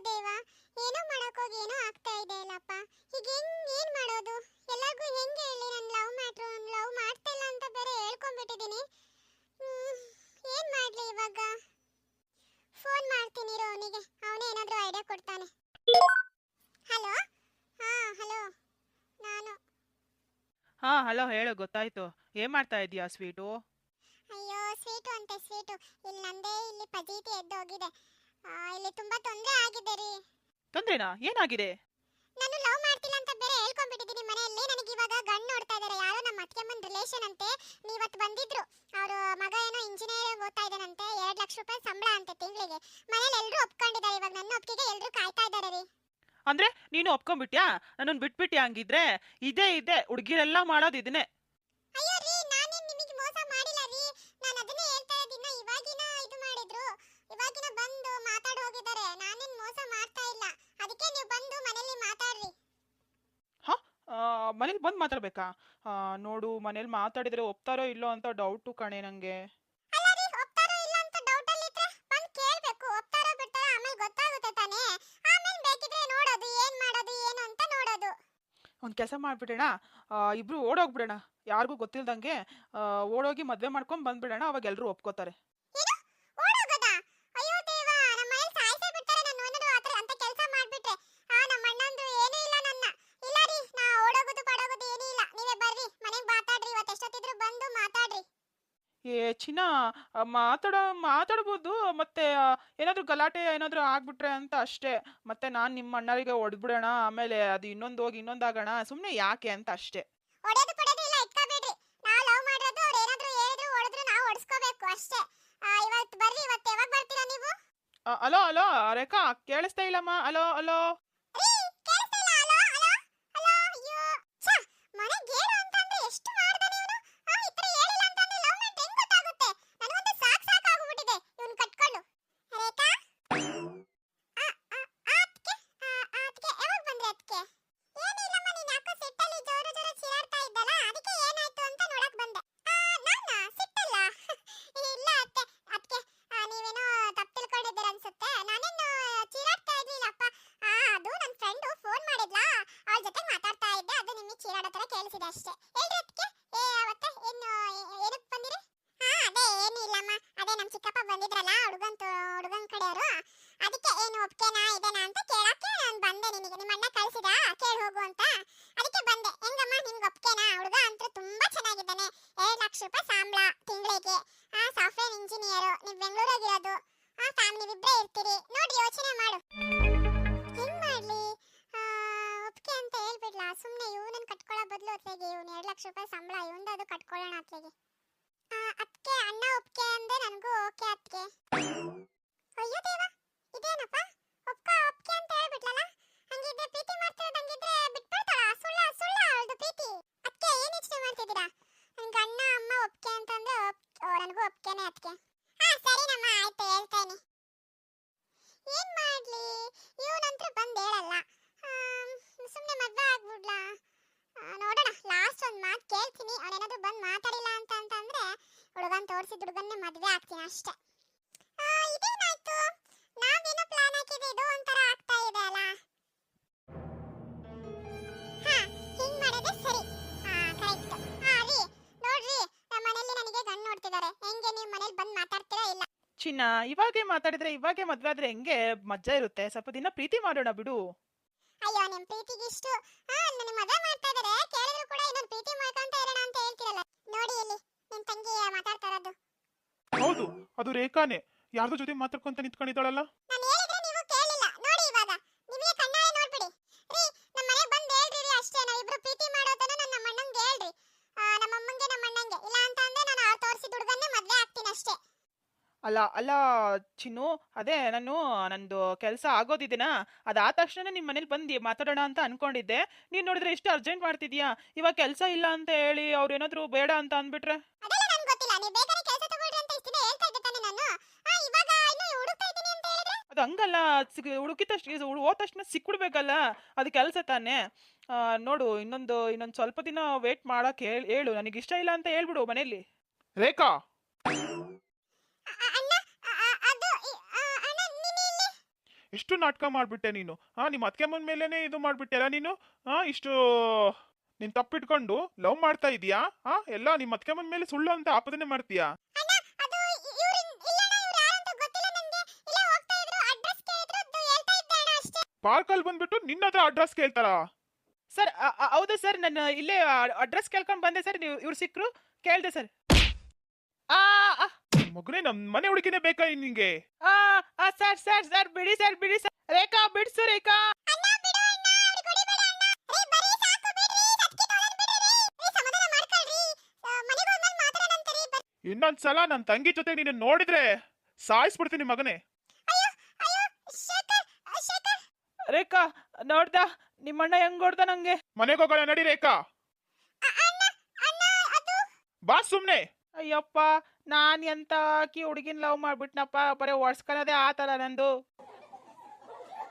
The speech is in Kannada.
ದೇವ, ಏನೋ ಮಾಡಕ್ಕೋಗಿ ಏನೋ ಆಗ್ತಾ ಇದೆ ಅಲ್ಲಪ್ಪ. ಈಗ ಏನ್ ಮಾಡೋದು? ಎಲ್ಲರಿಗೂ ಹೆಂಗೆ ಹೇಳಿ ನನ್ನ ಲವ್ ಮ್ಯಾಟ್ರು, ಲವ್ ಮಾಡ್ತಾ ಇಲ್ಲ ಅಂತ ಬೇರೆ ಹೇಳ್ಕೊಂಡ್ಬಿಟ್ಟಿದ್ದೀನಿ. ಏನ್ ಮಾಡ್ಲಿ ಇವಾಗ? ಫೋನ್ ಮಾಡ್ತೀನಿ ಇರು ಅವನಿಗೆ, ಅವನೇ ಏನಾದರೂ ಐಡಿಯಾ ಕೊಡ್ತಾನೆ. ಹಲೋ. ಹಲೋ, ನಾನು. ಹಲೋ, ಹೇಳು, ಗೊತ್ತಾಯ್ತು. ಏನ್ ಮಾಡ್ತಾ ಇದೀಯಾ ಸ್ವೀಟು? ಅಯ್ಯೋ, ಸ್ವೀಟು ಅಂತೆ ಸ್ವೀಟು. ಇಲ್ಲಿ ನಂದೇ ಇಲ್ಲಿ ಪಜೀತಿ ಎದ್ದೋಗಿದೆ. ಇಲ್ಲಿ ತುಂಬಾ ತೊಂದರೆ ಆಗಿದೆ ರೀ. ತೊಂದ್ರೆನಾ? ಏನಾಗಿದೆ? ನಾನು ಲವ್ ಮಾಡ್ತಿಲ್ಲ ಅಂತ ಬೇರೆ ಹೇಳ್ಕೊಂಡ್ಬಿಟ್ಟಿದ್ದೀನಿ ಮನೆಯಲ್ಲಿ. ನನಗೆ ಇವಾಗ ಗಂಡು ನೋಡ್ತಾ ಇದ್ದಾರೆ, ಯಾರೋ ನಮ್ಮ ಅತ್ತೆಮ್ಮನ ರಿಲೇಷನ್ ಅಂತೆ. ನೀವತ್ತು ಬಂದಿದ್ರು, ಅವ್ರ ಮಗ ಏನೋ ಇಂಜಿನಿಯರಿಂಗ್ ಓದ್ತಾ ಇದ್ದಾನಂತೆ. 2 ಲಕ್ಷ ರೂಪಾಯಿ ಸಂಬಳ ಅಂತೆ ತಿಂಗಳಿಗೆ. ಮನೇಲಿ ಎಲ್ಲರೂ ಒಪ್ಕೊಂಡಿದ್ದಾರೆ. ಇವಾಗ ನನ್ನ ಒಪ್ಪಿಗೆ ಎಲ್ಲರೂ ಕಾಯ್ತಾ ಇದ್ದಾರೆ ರೀ. ಅಂದ್ರೆ ನೀನು ಒಪ್ಕೊಂಡ್ಬಿಟ್ಯಾ? ನನ್ನನ್ನು ಬಿಟ್ಬಿಟ್ಯಾ? ಹಂಗಿದ್ರೆ ಇದೇ ಹುಡುಗಿರೆಲ್ಲ ಮಾಡೋದು ಇದನ್ನೇ. ಅಯ್ಯೋ ರೀ, ನಾನೇನ್ ನಿಮಗೆ ಮೋಸ ಮಾಡಿಲ್ಲ ರೀ. ನಾನು ಅದನ್ನೇ ಹೇಳ್ತಾ ಇದ್ದೀನಿ. ಇವಾಗಿನ ಇದು ಮಾಡಿದ್ರು, ಇವಾಗಿನ ಬಂದು ಮಾತಾಡಿ ಹೋಗಿದ್ದಾರೆ. ನಾನೇನ್ ಮೋಸ ಮಾಡ್ತಾ ಇಲ್ಲ. ಅದಕ್ಕೆ ನೀವು ಬಂದು ಮನೆಯಲ್ಲಿ ಮಾತಾಡ್ರಿ. ಮನೇಲಿ ಬಂದು ಮಾತಾಡ್ಬೇಕಾ? ನೋಡು, ಮನೇಲಿ ಮಾತಾಡಿದ್ರೆ ಒಪ್ತಾರೋ ಇಲ್ಲೋ ಅಂತ ಡೌಟು ಕಣೆ ನಂಗೆ. ಅಲ್ಲ ರೀ, ಒಪ್ತಾರೋ ಇಲ್ಲ ಅಂತ ಡೌಟ್ ಅಲ್ಲಿ ಇದ್ರೆ ಬಂದು ಕೇಳಬೇಕು. ಒಪ್ತಾರೋ ಬಿಡ್ತಾರೋ ಆಮೇಲೆ ಗೊತ್ತಾಗುತ್ತೆ ತಾನೇ. ಆಮೇಲೆ ಬೇಕಿದ್ರೆ ನೋಡೋದು, ಏನ್ ಮಾಡೋದು ಏನು ಅಂತ ನೋಡೋದು. ಒಂದು ಕೆಲಸ ಮಾಡ್ಬಿಡೋಣ, ಇಬ್ರು ಓಡೋಗ್ಬಿಡೋಣ, ಯಾರಿಗೂ ಗೊತ್ತಿಲ್ದಂಗೆ. ಓಡೋಗಿ ಮದುವೆ ಮಾಡ್ಕೊಂಡು ಬಂದ್ಬಿಡೋಣ, ಅವಾಗ ಎಲ್ಲರೂ ಒಪ್ಕೋತಾರೆ. ಏನು? ಓಡೋಗದಾ? ಅಯ್ಯೋ ದೇವ, ನಮ್ಮ ಮನೇಲಿ ಸಾಯಿಸೇ ಬಿಡ್ತಾರೆ ನಾನು ಏನಾದ್ರು ಆತರ ಅಂತ ಕೆಲಸ ಮಾಡ್ಬಿಟ್ರೆ. ನಮ್ಮ ಅಣ್ಣಂದ್ರು ಏನೂ ಇಲ್ಲ ನನ್ನ. ಇಲ್ಲ ರೀ, ನಾ ಓಡೋಗೋದು ಪಡೋಗೋದು ಏನೂ ಇಲ್ಲ. ನೀವೇ ಬರ್ರಿ ಮನೆಗೆ ಮಾತಾಡ್ರಿ. ಇವತ್ತು ಎಷ್ಟೊತ್ತಿದ್ರು ಬಂದು ಮಾತಾಡ್ರಿ. ಚಿನ್ನ, ಮಾತಾಡ್ಬೋದು, ಮತ್ತೆ ಏನಾದರೂ ಗಲಾಟೆ ಏನಾದರೂ ಆಗ್ಬಿಟ್ರೆ ಅಂತ ಅಷ್ಟೇ. ಮತ್ತೆ ನಾನು ನಿಮ್ಮ ಅಣ್ಣರಿಗೆ ಹೊಡೆದ್ಬಿಡೋಣ, ಆಮೇಲೆ ಅದು ಇನ್ನೊಂದು ಹೋಗಿ ಇನ್ನೊಂದಾಗೋಣ, ಸುಮ್ಮನೆ ಯಾಕೆ ಅಂತ ಅಷ್ಟೇ. ಒಡೆದು ಪಡೆದು ಇಲ್ಲ ಇಟ್ಕೋಬೇಡ್ರಿ. ನಾವು ಲವ್ ಮಾಡಿರೋದು ಅವ್ರು ಏನಾದ್ರು ಹೇಳಿದ್ರು ಹೊಡೆದ್ರು ನಾವು ಹೊಡ್ಸ್ಕೋಬೇಕು ಅಷ್ಟೇ. ಇವತ್ತು ಬರ್ರಿ. ಇವತ್ತು ಯಾವಾಗ ಬರ್ತೀರಾ ನೀವು? ಅಲೋ ಅಲೋ ರೇಖಾ, ಕೇಳಿಸ್ತಾ ಇಲ್ಲಮ್ಮ. Hello hello. ರೀ, ಕೇಳಿಸ್ತಾ ಇಲ್ಲ. Hello hello hello. ಅಯ್ಯೋ ಛ, ಮನೆಗೆ ಹೇಳು ಅಂತಂದ್ರೆ ಎಷ್ಟು ಮಾಡ್ದಾನೆ ಇವನು. ಈ ತರ ಹೇಳಿಲ್ಲ ಅಂತಂದ್ರೆ ಲವ್ ಮಾಡ್ದೆ ಹೆಂಗ್ ಗೊತ್ತಾಗುತ್ತೆ? ನನಗಂತೂ ಸಾಕಾಗ್ಬಿಟ್ಟಿದೆ ಇವನ್ ಕಟ್ಕೊಂಡು. ರೇಖಾ, ಅದಕ್ಕೆ ಯಾವಾಗ ಬಂದ್ರಿ? ಅದಕ್ಕೆ ಏನಿಲ್ಲಮ್ಮ, ನೀನ್ ಯಾಕೋ ಸಿಟ್ಟಲ್ಲಿ ಜೋರು ಜೋರು ಚೀರಾಡ್ತಾ ಇದ್ದಲ್ಲ, ಅದಕ್ಕೆ ಏನಾಯ್ತು ಅಂತ ನೋಡಕ್ ಬಂದೆ. ನಾನಾ ಸಿಟ್ಟಲ್ಲ? ಇಲ್ಲ ಅತ್ತೆ, ಅದಕ್ಕೆ ನೀವೇನೋ ತಪ್ಪು ತಿಳ್ಕೊಂಡಿದ್ದೀರ ಅನ್ಸುತ್ತೆ. ನಾನೇನು ಚೀರಾಡ್ತಾ ಇರ್ಲಿಲ್ಲಪ್ಪ. ಅದು ನನ್ನ ಫ್ರೆಂಡು ಫೋನ್ ಮಾಡಿದ್ಲಾ, ಅವಳ ಜೊತೆ ಮಾತಾಡ್ತಾ ಇದ್ದೆ. ಅದು ನಿಮಗೆ ಚೀರಾಡೋ ತರ ಕೇಳಿಸಿದೆ ಅಷ್ಟೇ. ಹೇಳ್ರಿ ಅದಕ್ಕೆ. ಅವತ್ತೆ ಏನು ಏನಕ್ಕೆ ಬಂದಿರಿ? ಅದೇ ಏನಿಲ್ಲಮ್ಮ, ಅದೇ ನಮ್ಮ ಚಿಕ್ಕಪ್ಪ ಬಂದಿದ್ರಲ್ಲ, ಹುಡುಗನ್ ಕಡೆಯವರು. ಅದಕ್ಕೆ ಏನು ಒಪ್ಕೆನಾ ಇದೆನಾ ಅಂತ ಕೇಳಕ್ಕೆ ನಾನು ಬಂದೆ. ನಿಮಗೆ ನಿಮ್ಮ ಅಣ್ಣ ಕಳಿಸಿದ ಕೇಳಿ ಹೋಗು ಅಂತ, ಅದಕ್ಕೆ ಬಂದೆ. ಹೆಂಗಮ್ಮ, ನಿಮ್ಗೆ ಒಪ್ಕೆನಾ? ಹುಡುಗ ಅಂತೂ ತುಂಬಾ ಚೆನ್ನಾಗಿದ್ದಾನೆ. 2 ಲಕ್ಷ ರೂಪಾಯಿ ಸಂಬಳ ತಿಂಗಳಿಗೆ. Software engineer. ನೀವು ಬೆಂಗಳೂರಾಗಿರೋದು. ನೀವಿಬ್ಬರೇ ಇರ್ತೀರಿ. ನೋಡಿ, ಯೋಚನೆ ಮಾಡು. ಹೆಂಗ್ ಮಾಡ್ಲಿ? ಒಪ್ಕೆ ಅಂತ ಹೇಳ್ಬಿಡ್ಲಾ? ಸುಮ್ಮನೆ ಇವನನ್ನ ಕಟ್ಕೊಳ್ಳೋ ಬದಲು ಅತ್ಲೆಗೆ ಇವನು 2 ಲಕ್ಷ ರೂಪಾಯಿ ಸಂಬಳ ಇವಂದು ಅದು ಕಟ್ಕೊಳ್ಳೋಣ ಅತ್ಲೆಗೆ. ಅದಕ್ಕೆ ಅಣ್ಣ ಒಪ್ಕೆ ಅಂದ್ರೆ ನನಗೂ ಓಕೆ ಅತ್ಗೆ. ಅಯ್ಯೋ ದೇವ, ಇದೇನಪ್ಪ ಒಪ್ಕೆ ಅಂತ ಹೇಳ್ಬಿಟ್ಲಲ್ಲ. ಹಂಗಿದ್ರೆ ಪ್ರೀತಿ ಮಾಡ್ತಿರೋದು, ಹಂಗಿದ್ರೆ ಬಿಟ್ಬಿಡ್ತಾಳ? ಸುಳ್ಳ ಅವಳದು ಪ್ರೀತಿ. ಅದಕ್ಕೆ ಏನ್ ಯೋಚನೆ ಮಾಡ್ತಿದ್ದೀರಾ? ನನ್ಗೆ ಅಣ್ಣ ಅಮ್ಮ ಒಪ್ಕೆ ಅಂತಂದ್ರೆ ನನಗೂ ಒಪ್ಕೆನೆ ಅದಕ್ಕೆ. ಸರಿನಮ್ಮ, ಆಯ್ತು ಹೇಳ್ತೇನೆ. ಏನ್ ಮಾಡ್ಲಿ? ಇವನಂತೂ ಬಂದು ಹೇಳಲ್ಲ. ಸುಮ್ಮನೆ ಮದ್ವೆ ಆಗ್ಬಿಡ್ಲಾ? ನೋಡೋಣ, ಲಾಸ್ಟ್ ಒಂದು ಮಾತು ಕೇಳ್ತೀನಿ. ಅವನೇನಾದ್ರೂ ಬಂದು ಮಾತಾಡಿಲ್ಲ ಅಂತಂದ್ರೆ ಹುಡುಗನ್ ತೋರಿಸಿದ ಹುಡುಗನ್ನೇ ಮದ್ವೆ ಆಗ್ತೀನಿ ಅಷ್ಟೇ. ಇದೇನಾಯ್ತು? ನಾವೇನೋ ಪ್ಲಾನ್ ಹಾಕಿದ್ರೆ ಇದು ಒಂಥರ ಆಗ್ತಾ ಇದೆ ಅಲ್ಲ. ಹಿಂಗ್ ಮಾಡೋದೇ ಸರಿ. ಕರೆಕ್ಟ್. ರೀ, ನೋಡ್ರಿ, ನಮ್ಮ ಮನೇಲಿ ನನಗೆ ಗಂಡು ನೋಡ್ತಿದ್ದಾರೆ. ಹೆಂಗೆ ನೀವು ಮನೇಲಿ ಬಂದು ಮಾತಾಡ್ತೀರಾ ಇಲ್ಲ? ಚಿನ್ನ, ಇವಾಗೆ ಮಾತಾಡಿದ್ರೆ ಇವಾಗೆ ಮದ್ವೆ ಆದ್ರೆ ಹೆಂಗೆ ಮಜಾ ಇರುತ್ತೆ? ಸ್ವಲ್ಪ ದಿನ ಪ್ರೀತಿ ಮಾಡೋಣ ಬಿಡು. ಅಯ್ಯೋ, ನಿಮ್ ಪ್ರೀತಿಗಿಷ್ಟು ನನ್ನ ಮದುವೆ ಮಾಡ್ತಾ ಇದಾರೆ, ಕೇಳಿದ್ರು ಕೂಡ ಇನ್ನೊಂದು ಪ್ರೀತಿ ಮಾಡ್ಕೊಂತ ಇರೋಣ ಅಂತ ಹೇಳ್ತಿರಲ್ಲ. ನೋಡಿ ಇಲ್ಲಿ ನಿಮ್ ತಂಗಿ ಮಾತಾಡ್ತಾ ಇರೋದು. ಹೌದು, ಅದು ರೇಖಾನೇ. ಯಾರ್ದೋ ಜೊತೆ ಮಾತಾಡ್ಕೊಂತ ನಿಂತ್ಕೊಂಡಿದ್ದಾಳಲ್ಲ. ನಾನು ಹೇಳಿದ್ರೆ ನೀವು ಕೇಳಿಲ್ಲ. ನೋಡಿ, ಇವಾಗ ನಿಮಗೆ ಕಣ್ಣಾರೆ ನೋಡ್ಬಿಡಿ. ರೀ, ನಮ್ಮ ಮನೆ ಬಂದು ಹೇಳ್ರಿ ರೀ ಅಷ್ಟೇ. ನಾವಿಬ್ರು ಪ್ರೀತಿ ಮಾಡೋದನ್ನ ನಮ್ಮ ಅಣ್ಣಂಗೆ ಹೇಳ್ರಿ, ನಮ್ಮ ಅಮ್ಮಂಗೆ ನಮ್ಮ ಅಣ್ಣಂಗೆ. ಇಲ್ಲ ಅಂತ ಅಂದ್ರೆ ನಾನು ಅವ್ರು ತೋರಿಸಿದ ಹುಡುಗನ್ನೇ ಮದ್ವೆ ಆಗ್ತೀನಿ ಅಷ್ಟೇ. ಅಲ್ಲ ಚಿನ್ನು, ಅದೇ ನಂದು ಕೆಲಸ ಆಗೋದಿದ್ದೀನ, ಅದಾದ ತಕ್ಷಣ ನಿಮ್ಮ ಮನೇಲಿ ಬಂದು ಮಾತಾಡೋಣ ಅಂತ ಅನ್ಕೊಂಡಿದ್ದೆ. ನೀನು ನೋಡಿದ್ರೆ ಎಷ್ಟು ಅರ್ಜೆಂಟ್ ಮಾಡ್ತಿದ್ಯಾ. ಇವಾಗ ಕೆಲಸ ಇಲ್ಲ ಅಂತ ಹೇಳಿ ಅವ್ರು ಏನಾದರೂ ಬೇಡ ಅಂತ ಅಂದ್ಬಿಟ್ರೆ? ಅದೆಲ್ಲ ನನಗೆ ಗೊತ್ತಿಲ್ಲ. ನೀವು ಬೇಕಾದ್ರೆ ಕೆಲಸ ತಗೊಳ್ರಿ ಅಂತ ಇಷ್ಟು ದಿನ ಹೇಳ್ತಾ ಇದ್ದೆ ತಾನೆ ನಾನು. ಇವಾಗ ಇನ್ನೂ ಹುಡುಕ್ತಾ ಇದ್ದೀನಿ ಅಂತ ಹೇಳಿದ್ರೆ? ಅದು ಹಂಗಲ್ಲ, ಹುಡುಕಿದ ತಕ್ಷಣ ಹೋದ ತಕ್ಷಣ ಸಿಕ್ಬಿಡ್ಬೇಕಲ್ಲ, ಅದು ಕೆಲಸ ತಾನೇ. ನೋಡು, ಇನ್ನೊಂದು ಸ್ವಲ್ಪ ದಿನ ವೇಟ್ ಮಾಡೋಕೆ ಹೇಳು. ನನಗೆ ಇಷ್ಟ ಇಲ್ಲ ಅಂತ ಹೇಳ್ಬಿಡು ಮನೇಲಿ. ರೇಖಾ, ಅಣ್ಣ, ಅದು ಅಣ್ಣ, ನೀನು ಇಲ್ಲಿ ಎಷ್ಟು ನಾಟಕ ಮಾಡ್ಬಿಟ್ಟೆ ನೀನು. ನಿಮ್ಮ ಅತ್ತೆಮ್ಮನ ಮೇಲೇನೆ ಇದು ಮಾಡ್ಬಿಟ್ಟೆಲ್ಲ ನೀನು. ಇಷ್ಟು ನೀನ್ ತಪ್ಪಿಟ್ಕೊಂಡು ಲವ್ ಮಾಡ್ತಾ ಇದೀಯಾ? ಎಲ್ಲ ನಿಮ್ಮ ಅತ್ತೆಮ್ಮನ ಮೇಲೆ ಸುಳ್ಳು ಅಂತ ಆಪಾದನೆ ಮಾಡ್ತೀಯಾ? ಅಣ್ಣ ಅದು ಇವ್ರು ಇಲ್ಲಣ್ಣ, ಇವ್ರು ಯಾರಂತ ಗೊತ್ತಿಲ್ಲ ನನಗೆ. ಇಲ್ಲ ಹೋಗ್ತಾ ಇದ್ರು, ಅಡ್ರೆಸ್ ಕೇಳಿದ್ರು, ಅದು ಹೇಳ್ತಾ ಇದ್ದೆ ಅಣ್ಣ ಅಷ್ಟೇ. ಪಾರ್ಕಲ್ಲಿ ಬಂದ್ಬಿಟ್ಟು ನಿನ್ನ ಹತ್ರ ಅಡ್ರೆಸ್ ಕೇಳ್ತಾರಾ? ಸರ್ ಹೌದು ಸರ್, ನಾನು ಇಲ್ಲೇ ಅಡ್ರೆಸ್ ಕೇಳ್ಕೊಂಡು ಬಂದೆ ಸರ್. ನೀವು ಇವ್ರು ಸಿಕ್ಕರು, ಕೇಳಿದೆ ಸರ್. ಆ ಆ, ಮಗನೇ, ನಮ್ ಮನೆ ಹುಡುಗಿನೇ ಬೇಕಾ ನಿಂಗೆ? ಆ ಆ, ಸರ್ ಸರ್ ಸರ್ ಬಿಡಿ ಸರ್, ಬಿಡಿ ಸರ್. ರೇಖಾ ಬಿಡ್ಸು ರೇಖಾ. ಅಣ್ಣ ಬಿಡು ಅಣ್ಣ, ಅವ್ರಿಗೆ ಹೊಡಿಬೇಡ ಅಣ್ಣ. ರೀ ಬರೀ ಸಾಕು ಬಿಡ್ರಿ, ಸತ್ಕಿ ತೊಗೊಂಡ್ ಬಿಡ್ರಿ. ರೀ ಸಮಾಧಾನ ಮಾಡ್ಕೊಳ್ರಿ, ಮನೆಗೆ ಹೋದ್ಮೇಲೆ ಮಾತಾಡೋಣಂತೆ ರೀ. ಇನ್ನೊಂದ್ಸಲ ನನ್ನ ತಂಗಿ ಜೊತೆ ನೀನು ನೋಡಿದ್ರೆ ಸಾಯಿಸ್ಬಿಡ್ತೀನಿ ಮಗನೇ. ಅಯ್ಯೋ ಅಯ್ಯೋ, ಶೇಖರ್ ಶೇಖರ್. ರೇಖಾ ನೋಡ್ದ ನಿಮ್ಮಣ್ಣ ಹೆಂಗ್ ಹೊಡ್ದ ನಂಗೆ. ಮನೆಗೆ ಹೋಗೋಣ ನಡಿ ರೇಖಾ. ಅಣ್ಣ ಅಣ್ಣ ಅದು ಬಾ ಸುಮ್ನೆ. ಅಯ್ಯಪ್ಪ, ನಾನ್ ಎಂತ ಹುಡುಗಿನ ಲವ್ ಮಾಡ್ಬಿಟ್ನಪ್ಪ. ಬರೀ ಒಡ್ಸ್ಕೊಳೋದೇ ಆತಲ್ಲ ನಂದು.